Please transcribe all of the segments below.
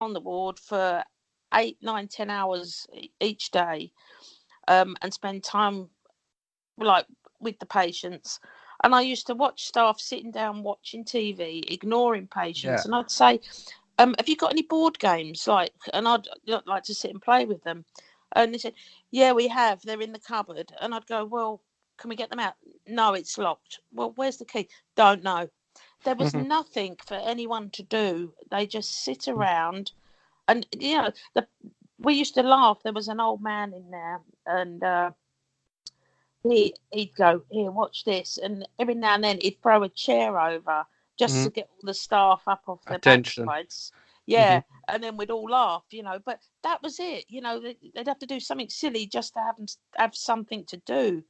on the ward for 8, 9, 10 hours each day, and spend time like with the patients. And I used to watch staff sitting down watching TV, ignoring patients, Yeah. and I'd say, have you got any board games? And I'd like to sit and play with them. And they said, yeah, we have. They're in the cupboard. And I'd go, well, can we get them out? No, it's locked. Well, where's the key? Don't know. There was nothing for anyone to do. They just sit around. And, we used to laugh. There was an old man in there, and he'd go, here, watch this. And every now and then he'd throw a chair over just to get all the staff up off their Attention. backsides. Yeah. And then we'd all laugh, but that was it. They'd have to do something silly just to have something to do.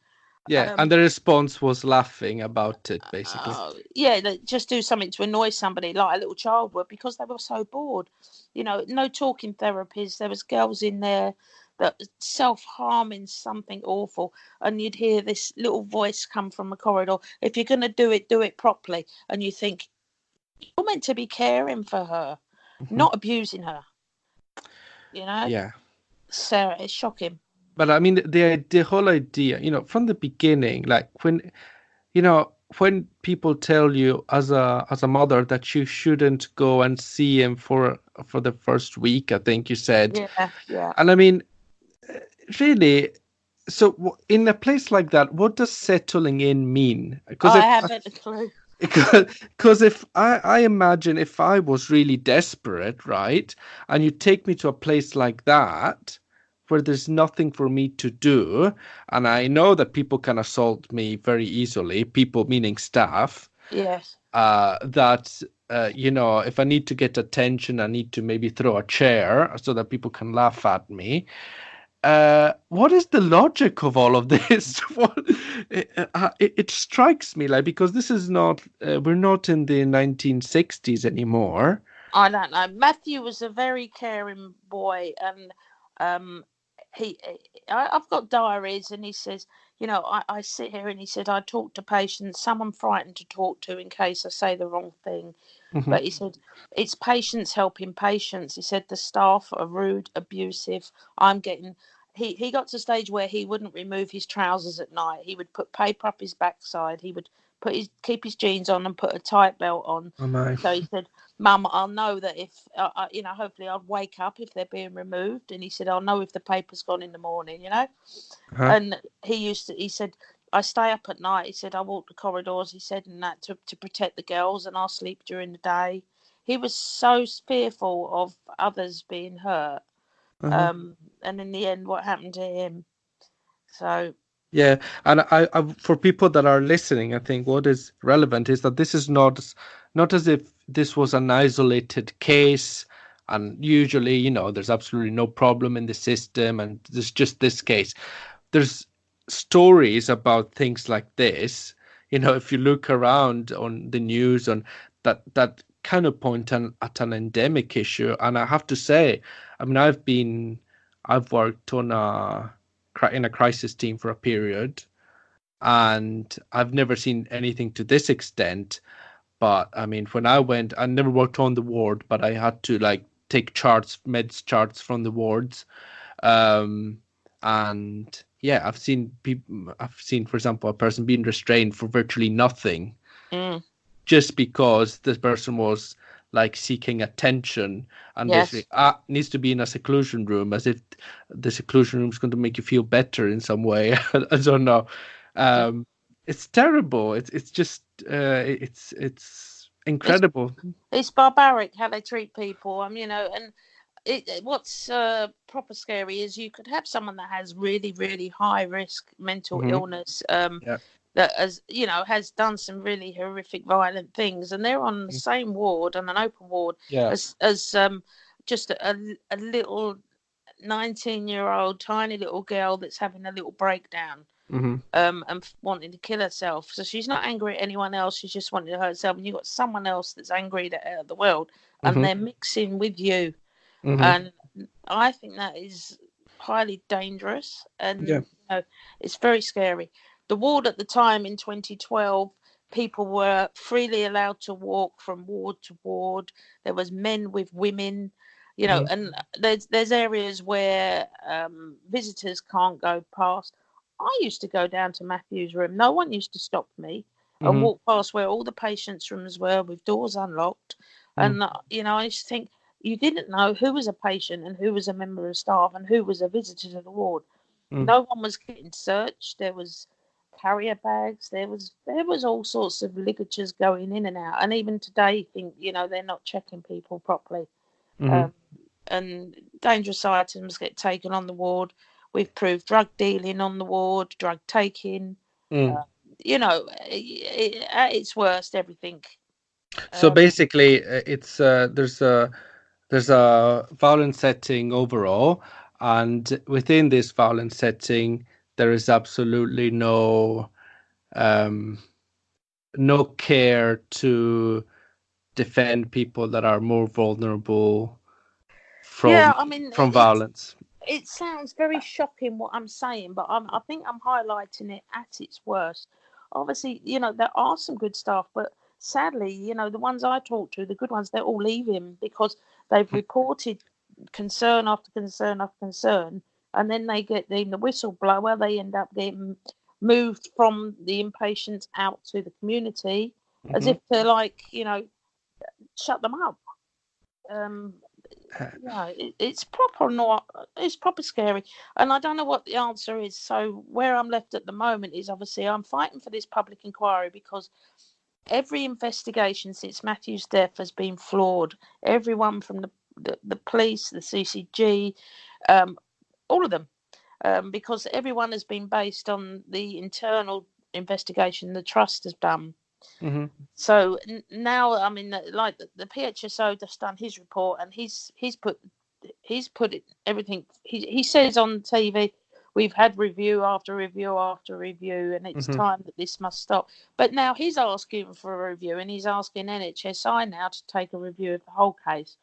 Yeah, and the response was laughing about it, basically. Yeah, they just do something to annoy somebody like a little child would, because they were so bored. No talking therapies. There was girls in there that self-harming something awful, and you'd hear this little voice come from the corridor, if you're going to do it properly. And you think, you're meant to be caring for her, not abusing her. Yeah. Sarah, it's shocking. But I mean, the whole idea, from the beginning, like when people tell you as a mother that you shouldn't go and see him for the first week, I think you said. Yeah. And I mean, really, so in a place like that, what does settling in mean? I haven't a clue. Because if I imagine if I was really desperate, right, and you take me to a place like that where there's nothing for me to do, and I know that people can assault me very easily, people meaning staff. Yes. That if I need to get attention, I need to maybe throw a chair so that people can laugh at me. What is the logic of all of this? It strikes me like, because this is not we're not in the 1960s anymore. I don't know. Matthew was a very caring boy, and I've got diaries, and he says, I sit here, and he said, I talk to patients. Some I'm frightened to talk to in case I say the wrong thing. But he said, it's patients helping patients. He said, the staff are rude, abusive. He got to a stage where he wouldn't remove his trousers at night. He would put paper up his backside. He would keep his jeans on and put a tight belt on. Oh, no. So he said, Mum, I'll know that if, hopefully I'll wake up if they're being removed. And he said, I'll know if the paper's gone in the morning, And he said, I stay up at night. He said, I walk the corridors, he said, and that to protect the girls, and I'll sleep during the day. He was so fearful of others being hurt. And in the end, what happened to him? So... Yeah, and I for people that are listening, I think what is relevant is that this is not as if this was an isolated case, and usually, there's absolutely no problem in the system, and there's just this case. There's stories about things like this. If you look around on the news, on that kind of point at an endemic issue. And I have to say, I mean, I've worked in a crisis team for a period, and I've never seen anything to this extent. But I mean, when I never worked on the ward, but I had to take meds charts from the wards. And yeah, I've seen, for example, a person being restrained for virtually nothing, just because this person was seeking attention, and basically needs to be in a seclusion room, as if the seclusion room is going to make you feel better in some way. I don't know. It's terrible. It's just it's incredible. It's barbaric how they treat people. And what's proper scary is you could have someone that has really, really high risk mental illness, that has done some really horrific, violent things, and they're on the same ward, on an open ward, as just a little 19-year-old tiny little girl that's having a little breakdown, and wanting to kill herself. So she's not angry at anyone else, she's just wanting to hurt herself. And you've got someone else that's angry at the world, and they're mixing with you. And I think that is highly dangerous, and it's very scary. The ward at the time in 2012, people were freely allowed to walk from ward to ward. There was men with women, And there's areas where visitors can't go past. I used to go down to Matthew's room. No one used to stop me and walk past where all the patients' rooms were with doors unlocked. And, I used to think you didn't know who was a patient and who was a member of staff and who was a visitor to the ward. No one was getting searched. There was carrier bags. There was all sorts of ligatures going in and out. And even today, they're not checking people properly. And dangerous items get taken on the ward. We've proved drug dealing on the ward, drug taking. At its worst, everything. So basically, it's there's a violent setting overall, and within this violent setting, there is absolutely no care to defend people that are more vulnerable from violence. It sounds very shocking what I'm saying, but I think I'm highlighting it at its worst. Obviously, there are some good staff, but sadly, the ones I talk to, the good ones, they're all leaving because they've reported concern after concern after concern, and then they get the whistleblower. They end up getting moved from the inpatients out to the community as if to shut them up. It's proper scary, and I don't know what the answer is. So where I'm left at the moment is obviously I'm fighting for this public inquiry because every investigation since Matthew's death has been flawed. Everyone from the police, the CCG, all of them, because everyone has been based on the internal investigation the trust has done. So now, I mean, like the PHSO just done his report, and he's put it everything. He says on TV, we've had review after review after review, and it's time that this must stop. But now he's asking for a review, and he's asking NHSI now to take a review of the whole case.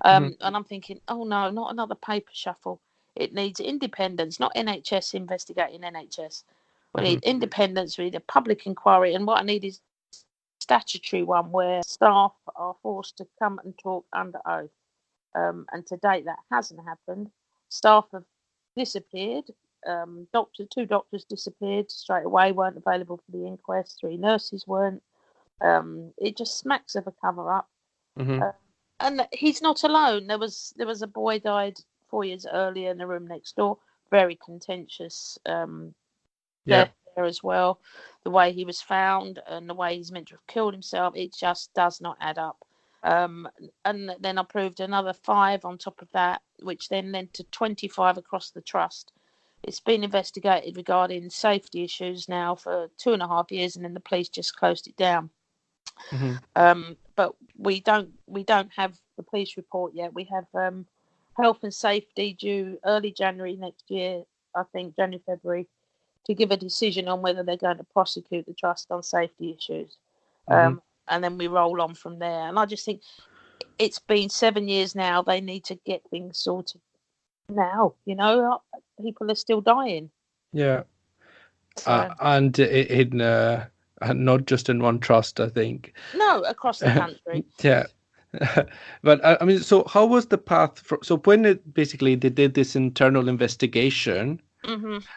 And I'm thinking, oh no, not another paper shuffle. It needs independence, not NHS investigating NHS. We need independence. We need a public inquiry, and what I need is statutory one where staff are forced to come and talk under oath. And to date, that hasn't happened. Staff have disappeared. Two doctors disappeared straight away, weren't available for the inquest. 3 nurses weren't. It just smacks of a cover-up. And he's not alone. There was a boy died 4 years earlier in the room next door. Very contentious death there as well. The way he was found and the way he's meant to have killed himself, it just does not add up. And then I proved another 5 on top of that, which then led to 25 across the trust. It's been investigated regarding safety issues now for 2.5 years, and then the police just closed it down. But we don't have the police report yet. We have health and safety due early January next year, I think January, February, to give a decision on whether they're going to prosecute the trust on safety issues. And then we roll on from there. And I just think it's been 7 years now. They need to get things sorted now. People are still dying. Yeah. So. And in not just in one trust, I think. No, across the country. Yeah. But I mean, so how was the path? So when they did this internal investigation,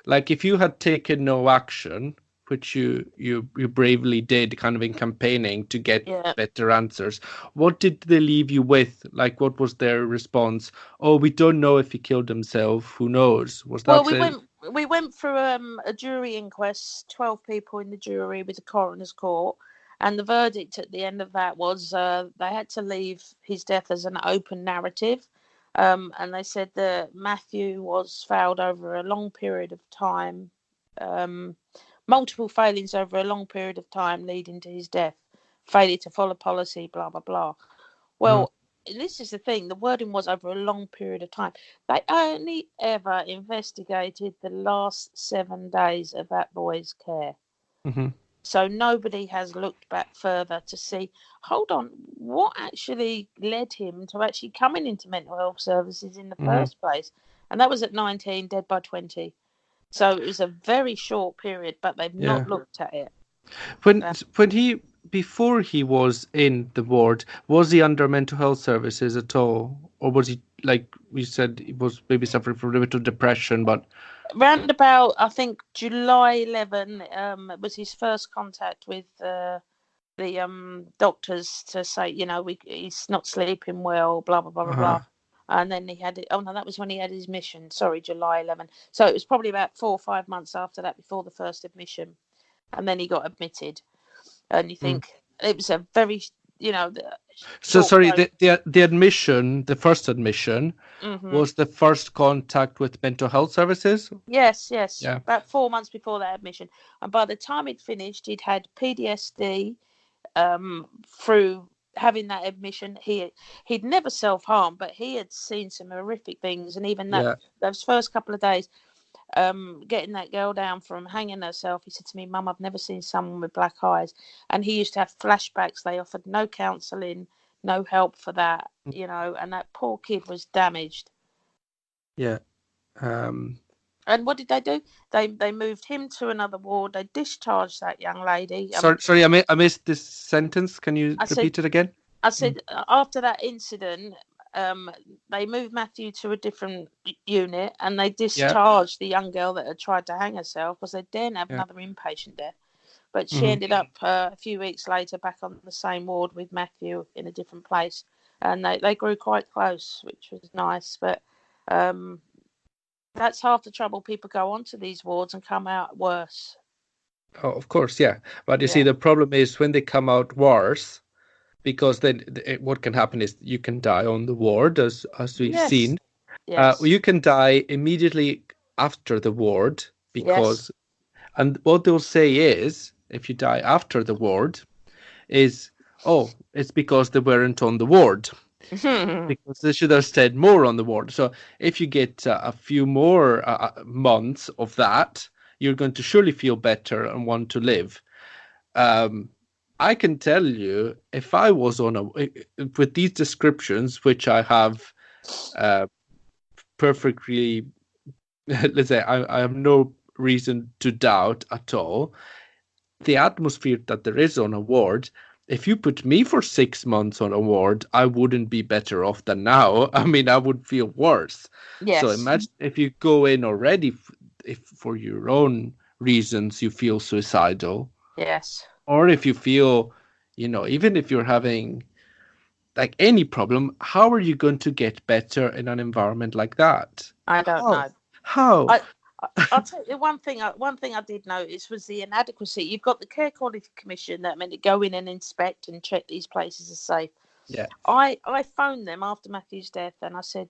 like if you had taken no action, which you bravely did, kind of in campaigning to get better answers, what did they leave you with? Like, what was their response? Oh, we don't know if he killed himself. Who knows? Was that? Well, we went through a jury inquest, 12 people in the jury with the coroner's court, and the verdict at the end of that was they had to leave his death as an open narrative. And they said that Matthew was failed over a long period of time, multiple failings over a long period of time leading to his death, failure to follow policy, blah, blah, blah. Well, this is the thing. The wording was over a long period of time. They only ever investigated the last 7 days of that boy's care. So nobody has looked back further to see, hold on, what actually led him to actually coming into mental health services in the first place? And that was at 19, dead by 20. So it was a very short period, but they've not looked at it. When before he was in the ward, was he under mental health services at all? Or was he, like we said, he was maybe suffering from a bit of depression, but... Round about, I think, July 11 was his first contact with the doctors to say, he's not sleeping well, blah, blah, blah, blah, blah. And then he had it. Oh, no, that was when he had his mission. Sorry, July 11. So it was probably about 4 or 5 months after that, before the first admission. And then he got admitted. And you think it was a very, So sorry, the admission, the first admission, was the first contact with mental health services? Yes. Yeah. About 4 months before that admission. And by the time he'd finished, he'd had PTSD through having that admission. He'd never self-harmed, but he had seen some horrific things. And even those first couple of days, getting that girl down from hanging herself, he said to me, "Mum, I've never seen someone with black eyes." And he used to have flashbacks. They offered no counselling, no help for that, and that poor kid was damaged. Yeah. And what did they do? They moved him to another ward. They discharged that young lady. Sorry, I missed this sentence. Can you repeat it again? I said, after that incident, they moved Matthew to a different unit, and they discharged the young girl that had tried to hang herself, because they daren't have another inpatient there. But she ended up a few weeks later back on the same ward with Matthew in a different place, and they grew quite close, which was nice. But that's half the trouble. People go onto these wards and come out worse. Oh, of course, yeah. But you see, the problem is when they come out worse, because then what can happen is you can die on the ward, as we've seen. Yes. You can die immediately after the ward, because, and what they'll say is, if you die after the ward, is, it's because they weren't on the ward. Because they should have stayed more on the ward. So if you get a few more months of that, you're going to surely feel better and want to live. I can tell you, if I was with these descriptions, which I have perfectly, let's say, I have no reason to doubt at all, the atmosphere that there is on a ward, if you put me for 6 months on a ward, I wouldn't be better off than now. I mean, I would feel worse. Yes. So imagine if you go in already, if for your own reasons you feel suicidal. Yes. Or if you feel, even if you're having like any problem, how are you going to get better in an environment like that? I don't know. How? I'll tell you one thing I did notice was the inadequacy. You've got the Care Quality Commission that meant to go in and inspect and check these places are safe. Yeah. I phoned them after Matthew's death and I said,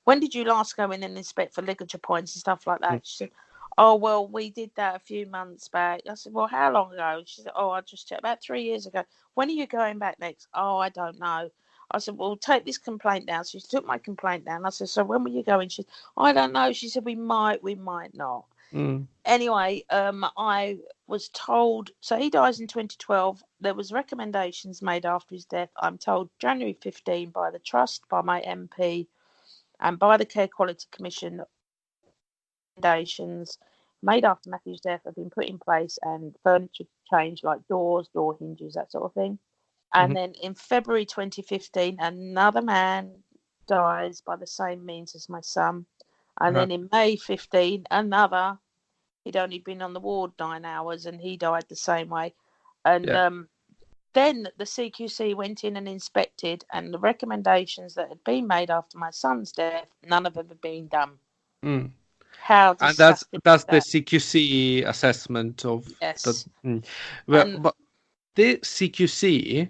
when did you last go in and inspect for ligature points and stuff like that? She said, "Oh, well, we did that a few months back." I said, "Well, how long ago?" She said, "Oh, I just checked about 3 years ago." "When are you going back next?" "Oh, I don't know." I said, "Well, take this complaint down." So she took my complaint down. I said, "So when were you going?" She said, "I don't know." She said, we might not. Anyway, I was told, so he dies in 2012. There was recommendations made after his death, I'm told, January 15 by the Trust, by my MP, and by the Care Quality Commission. Recommendations made after Matthew's death have been put in place, and furniture changed, like doors, door hinges, that sort of thing. And then in February 2015, another man dies by the same means as my son. And then in May 15, another, he'd only been on the ward 9 hours and he died the same way. And then the CQC went in and inspected, and the recommendations that had been made after my son's death, none of them had been done. How and that's the CQC assessment of but the CQC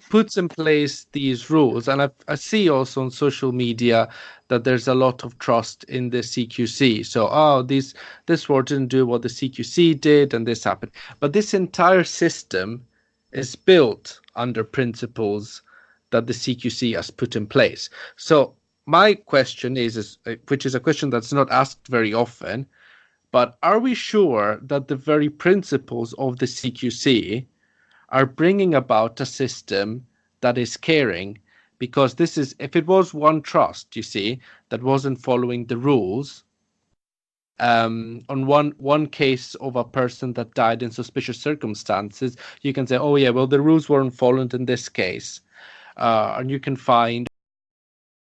puts in place these rules, and I see also on social media that there's a lot of trust in the CQC. So this ward didn't do what the CQC did and this happened, but this entire system is built under principles that the CQC has put in place. So my question is, which is a question that's not asked very often, but are we sure that the very principles of the CQC are bringing about a system that is caring? Because this is, if it was one trust, you see, that wasn't following the rules, on one case of a person that died in suspicious circumstances, you can say, oh yeah, well, the rules weren't followed in this case, and you can find